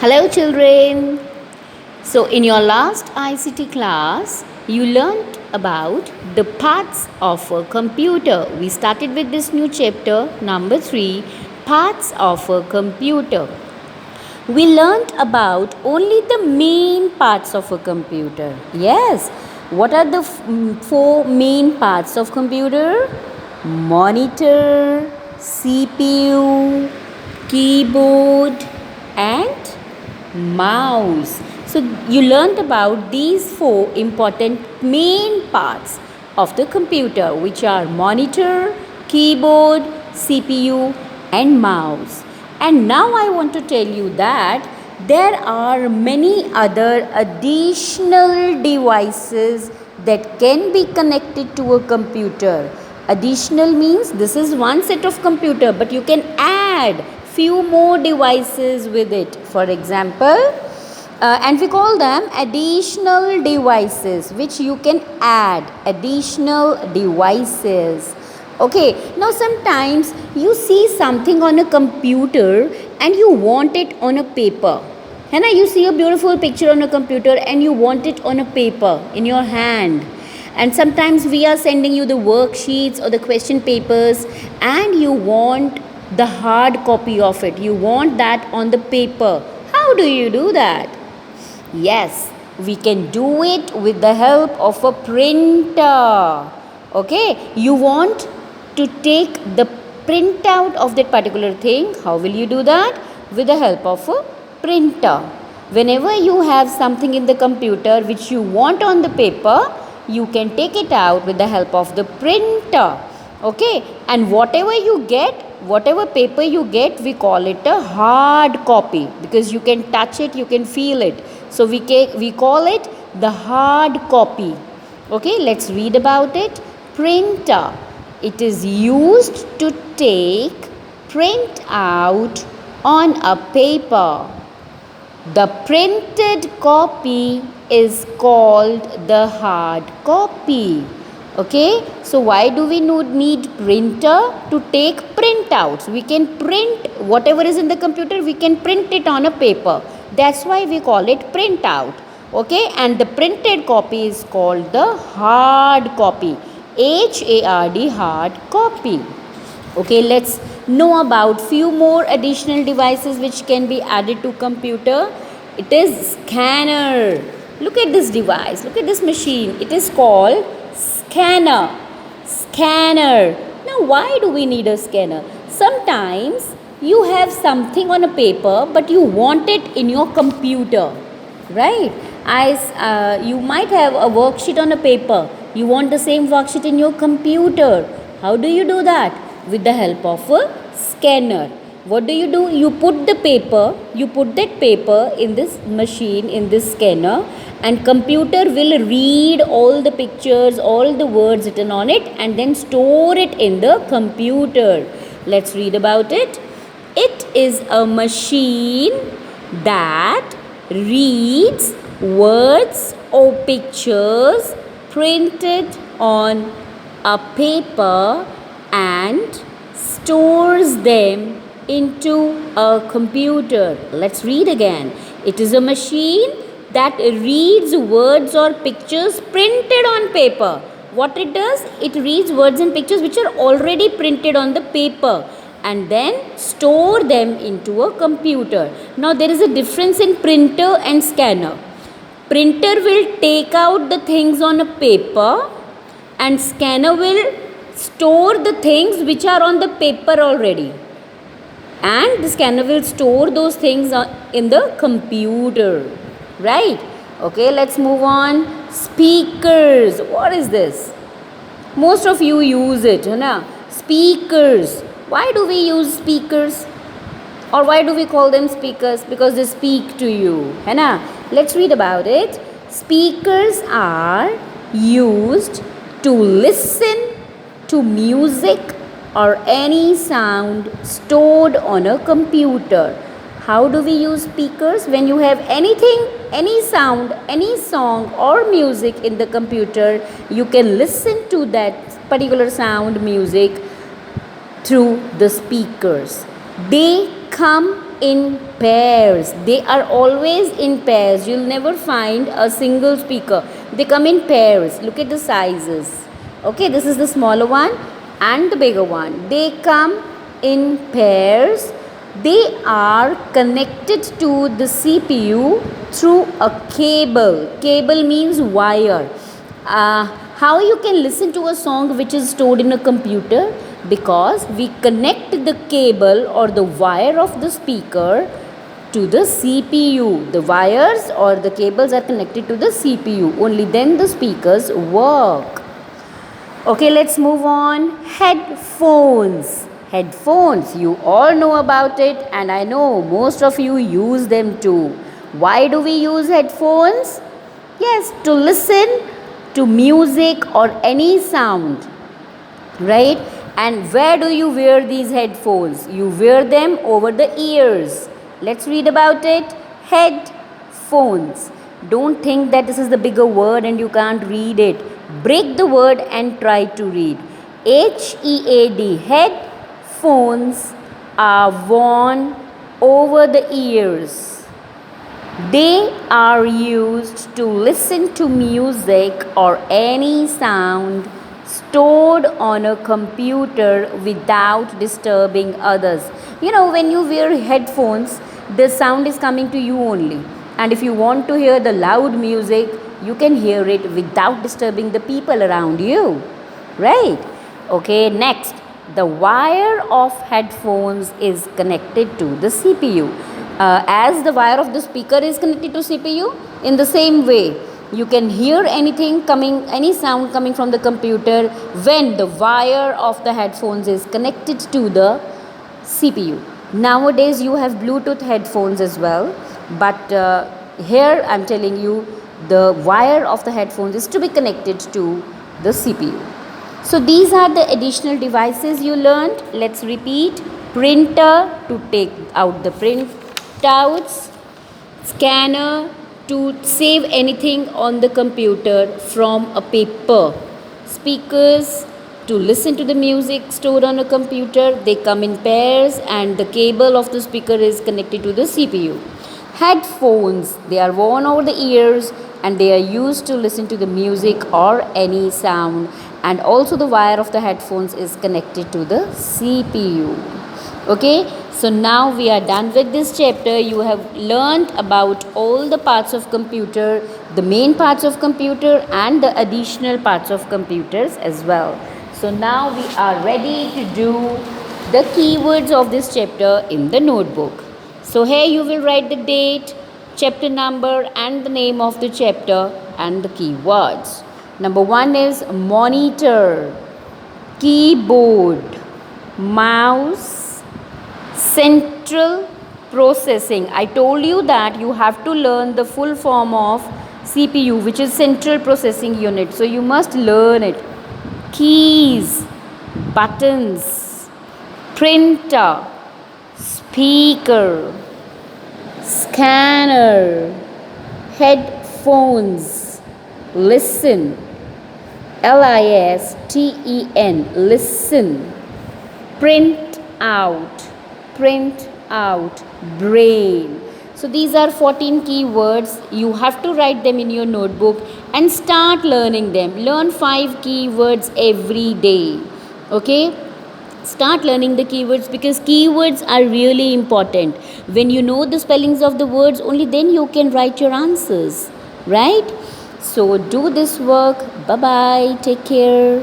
Hello, children. So, in your last ICT class, you learnt about the parts of a computer. We started with this new chapter, number 3, parts of a computer. We learnt about only the main parts of a computer. Yes. What are the 4 main parts of computer? Monitor, CPU, keyboard, and mouse. So you learned about these 4 important main parts of the computer, which are monitor, keyboard, CPU, and mouse. And now I want to tell you that there are many other additional devices that can be connected to a computer. Additional means this is one set of computer, but you can add few more devices with it. For example, and we call them additional devices, which you can add additional devices. Okay, now sometimes you see something on a computer and you want it on a paper. And you see a beautiful picture on a computer and you want it on a paper in your hand. And sometimes we are sending you the worksheets or the question papers and you want the hard copy of it. You want that on the paper. How do you do that? Yes, we can do it with the help of a printer. Okay, you want to take the printout of that particular thing. How will you do that? With the help of a printer. Whenever you have something in the computer which you want on the paper, you can take it out with the help of the printer. Okay, and whatever paper you get, we call it a hard copy because you can touch it, you can feel it. So we call it the hard copy. Okay, let's read about it. Printer. It is used to take print out on a paper. The printed copy is called the hard copy. Okay, so why do we need printer? To take printouts. We can print whatever is in the computer, we can print it on a paper. That's why we call it printout. Okay, and the printed copy is called the hard copy. HARD, hard copy. Okay, let's know about few more additional devices which can be added to computer. It is scanner. Look at this device, look at this machine. It is called scanner. Scanner. Now why do we need a scanner? Sometimes you have something on a paper but you want it in your computer, right? You might have a worksheet on a paper. You want the same worksheet in your computer. How do you do that? With the help of a scanner. What do? You put that paper in this machine, in this scanner, and computer will read all the pictures, all the words written on it, and then store it in the computer. Let's read about it. It is a machine that reads words or pictures printed on a paper and stores them into a computer. Let's read again. It is a machine that reads words or pictures printed on paper. What it does? It reads words and pictures which are already printed on the paper and then store them into a computer. Now there is a difference in printer and scanner. Printer will take out the things on a paper and scanner will store the things which are on the paper already. And the scanner will store those things in the computer. Right? Okay, let's move on. Speakers. What is this? Most of you use it, na? Speakers. Why do we use speakers? Or why do we call them speakers? Because they speak to you, है ना? Let's read about it. Speakers are used to listen to music or any sound stored on a computer. How do we use speakers? When you have anything, any sound, any song or music in the computer, you can listen to that particular sound, music through the speakers. They come in pairs. They are always in pairs. You'll never find a single speaker. They come in pairs. Look at the sizes. Okay, this is the smaller one and the bigger one. They come in pairs. They are connected to the CPU through a cable. Cable means wire. How you can listen to a song which is stored in a computer? Because we connect the cable or the wire of the speaker to the CPU. The wires or the cables are connected to the CPU. Only then the speakers work. Okay, let's move on. Headphones. Headphones, you all know about it, and I know most of you use them too. Why do we use headphones? Yes, to listen to music or any sound, right? And where do you wear these headphones? You wear them over the ears. Let's read about it. Headphones. Don't think that this is the bigger word and you can't read it. Break the word and try to read. HEAD. Headphones are worn over the ears. They are used to listen to music or any sound stored on a computer without disturbing others. You know, when you wear headphones, the sound is coming to you only. And if you want to hear the loud music, you can hear it without disturbing the people around you. Right? Okay, next. The wire of headphones is connected to the CPU. As the wire of the speaker is connected to CPU, in the same way, you can hear any sound coming from the computer when the wire of the headphones is connected to the CPU. Nowadays, you have Bluetooth headphones as well, but here I'm telling you the wire of the headphones is to be connected to the CPU. So these are the additional devices you learned. Let's repeat. Printer to take out the printouts. Scanner to save anything on the computer from a paper. Speakers to listen to the music stored on a computer. They come in pairs and the cable of the speaker is connected to the CPU. Headphones, they are worn over the ears and they are used to listen to the music or any sound, and also the wire of the headphones is connected to the CPU. Okay, so now we are done with this chapter. You have learned about all the parts of computer, the main parts of computer and the additional parts of computers as well. So now we are ready to do the keywords of this chapter in the notebook. So here you will write the date, chapter number and the name of the chapter and the keywords. Number 1 is monitor, keyboard, mouse, central processing. I told you that you have to learn the full form of CPU, which is central processing unit. So you must learn it. Keys, buttons, printer, speaker, scanner, headphones, listen, LISTEN, listen, print out, brain. So these are 14 keywords. You have to write them in your notebook and start learning them. Learn 5 keywords every day. Okay? Start learning the keywords because keywords are really important. When you know the spellings of the words, only then you can write your answers. Right? So do this work. Bye-bye. Take care.